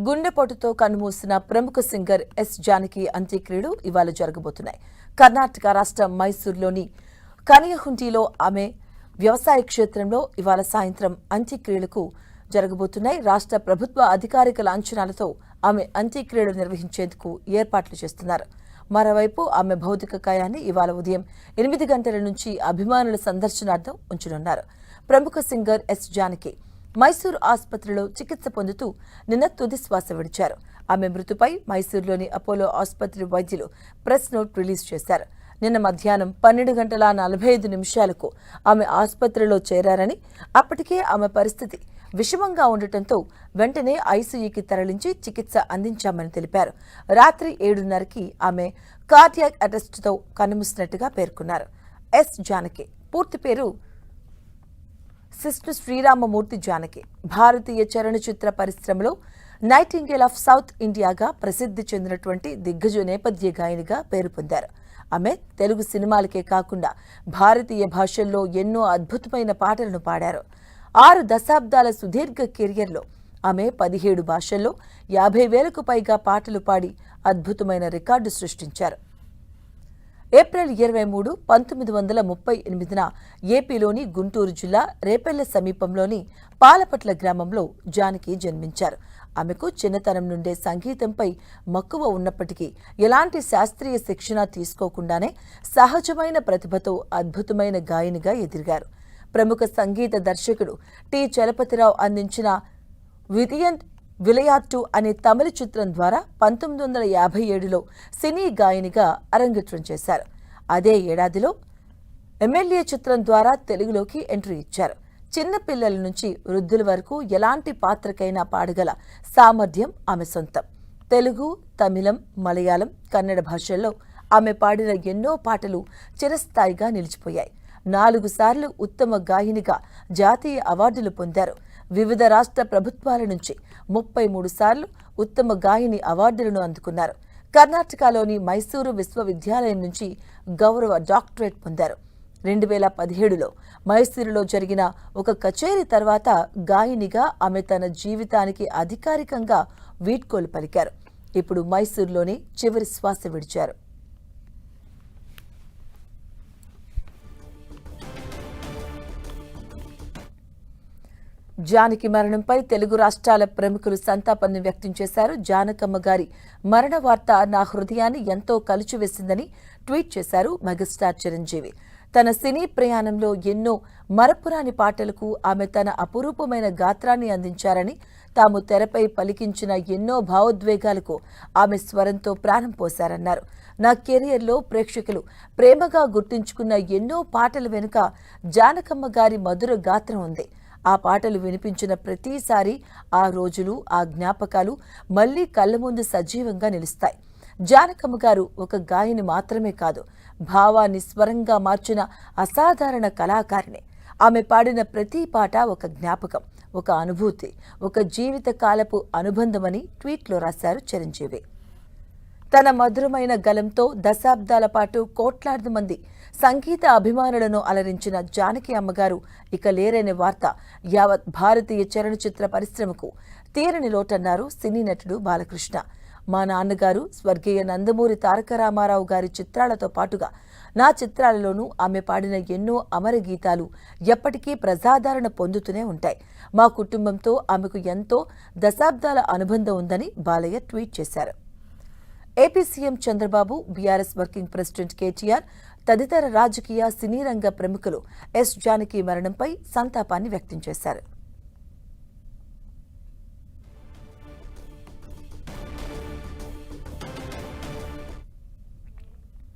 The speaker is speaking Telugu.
గుండెపోటుతో కన్నుమూసిన ప్రముఖ సింగర్ ఎస్ జానకి అంత్యక్రియలు ఇవాళ జరగబోతున్నాయి. కర్ణాటక రాష్ట్రం మైసూరులోని కనియహుంటిలో ఆమె వ్యవసాయ క్షేత్రంలో ఇవాళ సాయంత్రం అంత్యక్రియలకు జరగబోతున్నాయి. రాష్ట్ర ప్రభుత్వ అధికారిక లాంఛనాలతో ఆమె అంత్యక్రియలు నిర్వహించేందుకు ఏర్పాట్లు చేస్తున్నారు. మరోవైపు ఆమె భౌతిక కాయాన్ని ఇవాళ ఉదయం 8 గంటల నుంచి అభిమానుల సందర్శనార్థం ఉంచనున్నారు. ప్రముఖ సింగర్ ఎస్ జానకి మైసూరు ఆసుపత్రిలో చికిత్స పొందుతూ నిన్న తుది శ్వాస విడిచారు. ఆమె మృతిపై మైసూరులోని అపోలో ఆసుపత్రి వైద్యులు ప్రెస్ నోట్ రిలీజ్ చేశారు. నిన్న మధ్యాహ్నం 12:45 ఆమె ఆసుపత్రిలో చేరారని, అప్పటికే ఆమె పరిస్థితి విషమంగా ఉండటంతో వెంటనే ఐసీయూకి తరలించి చికిత్స అందించామని తెలిపారు. రాత్రి 7:30కి ఆమె కార్డియాక్ అరెస్ట్తో కన్నుమూసినట్టుగా పేర్కొన్నారు. ఎస్ జానకి పూర్తి పేరు సిస్టర్ శ్రీరామమూర్తి జానకి. భారతీయ చలనచిత్ర పరిశ్రమలో నైటింగేల్ ఆఫ్ సౌత్ ఇండియాగా ప్రసిద్ధి చెందినటువంటి దిగ్గజ నేపథ్య గాయనిగా పేరు పొందారు. ఆమె తెలుగు సినిమాలకే కాకుండా భారతీయ భాషల్లో ఎన్నో అద్భుతమైన పాటలను పాడారు. 6 దశాబ్దాల సుదీర్ఘ కెరియర్లో ఆమె 17 భాషల్లో 50,000కు పైగా పాటలు పాడి అద్భుతమైన రికార్డు సృష్టించారు. ఏప్రిల్ 23, 1938న ఏపీలోని గుంటూరు జిల్లా రేపెల్ల సమీపంలోని పాలపట్ల గ్రామంలో జానకి జన్మించారు. ఆమెకు చిన్నతనం నుండే సంగీతంపై మక్కువ ఉన్నప్పటికీ ఎలాంటి శాస్త్రీయ శిక్షణ తీసుకోకుండానే సహజమైన ప్రతిభతో అద్భుతమైన గాయనిగా ఎదిగారు. ప్రముఖ సంగీత దర్శకుడు టి చలపతిరావు అందించిన విలయాట్టు అనే తమిళ చిత్రం ద్వారా 1957లో సినీ గాయనిగా అరంగేట్రం చేశారు. అదే ఏడాదిలో ఎమ్మెల్యే చిత్రం ద్వారా తెలుగులోకి ఎంట్రీ ఇచ్చారు. చిన్న పిల్లల నుంచి వృద్ధుల వరకు ఎలాంటి పాత్రకైనా పాడగల సామర్థ్యం ఆమె సొంతం. తెలుగు, తమిళం, మలయాళం, కన్నడ భాషల్లో ఆమె పాడిన ఎన్నో పాటలు చిరస్థాయిగా నిలిచిపోయాయి. 4 సార్లు ఉత్తమ గాయనిగా జాతీయ అవార్డులు పొందారు. వివిధ రాష్ట్ర ప్రభుత్వాల నుంచి 33 సార్లు ఉత్తమ గాయని అవార్డులను అందుకున్నారు. కర్ణాటకలోని మైసూరు విశ్వవిద్యాలయం నుంచి గౌరవ డాక్టరేట్ పొందారు. 2017లో మైసూరులో జరిగిన ఒక కచేరీ తర్వాత గాయనిగా ఆమె తన జీవితానికి అధికారికంగా వీడ్కోలు పలికారు. ఇప్పుడు మైసూరులోనే చివరి శ్వాస విడిచారు. జానకి మరణంపై తెలుగు రాష్ట్రాల ప్రముఖులు సంతాపాన్ని వ్యక్తం చేశారు. జానకమ్మ గారి మరణ వార్త నా హృదయాన్ని ఎంతో కలిచివేసిందని ట్వీట్ చేశారు మెగాస్టార్ చిరంజీవి. తన సినీ ప్రయాణంలో ఎన్నో మరపురాని పాటలకు ఆమె తన అపురూపమైన గాత్రాన్ని అందించారని, తాము తెరపై పలికించిన ఎన్నో భావోద్వేగాలకు ఆమె స్వరంతో ప్రాణం పోశారన్నారు. నా కెరియర్లో ప్రేక్షకులు ప్రేమగా గుర్తుంచుకున్న ఎన్నో పాటల వెనుక జానకమ్మ గారి మధుర గాత్రం ఉంది. ఆ పాటలు వినిపించిన ప్రతిసారి ఆ రోజులు, ఆ జ్ఞాపకాలు మళ్లీ కళ్ల ముందు సజీవంగా నిలుస్తాయి. జానకమ్మ గారు ఒక గాయని మాత్రమే కాదు, భావాన్ని స్వరంగా మార్చిన అసాధారణ కళాకారిణి. ఆమె పాడిన ప్రతి పాట ఒక జ్ఞాపకం, ఒక అనుభూతి, ఒక జీవిత కాలపు అనుబంధమని ట్వీట్లో రాశారు చిరంజీవి. తన మధురమైన గలంతో దశాబ్దాల పాటు కోట్లాది మంది సంగీత అభిమానులను అలరించిన జానకి అమ్మగారు ఇక లేరనే వార్త యావత్ భారతీయ చలనచిత్ర పరిశ్రమకు తీరని లోటన్నారు సినీ నటుడు బాలకృష్ణ. మా నాన్నగారు స్వర్గీయ నందమూరి తారక రామారావు గారి చిత్రాలతో పాటుగా నా చిత్రాలలోనూ ఆమె పాడిన ఎన్నో అమర గీతాలు ఎప్పటికీ ప్రజాదరణ పొందుతూనే ఉంటాయి. మా కుటుంబంతో ఆమెకు ఎంతో దశాబ్దాల అనుబంధం ఉందని బాలయ్య ట్వీట్ చేశారు. AP CM Chandrababu, BRS working president KTR తదితర రాజకీయ సినీ రంగ ప్రముఖులు ఎస్ జానకి మరణంపై సంతాపాన్ని వ్యక్తం చేశారు.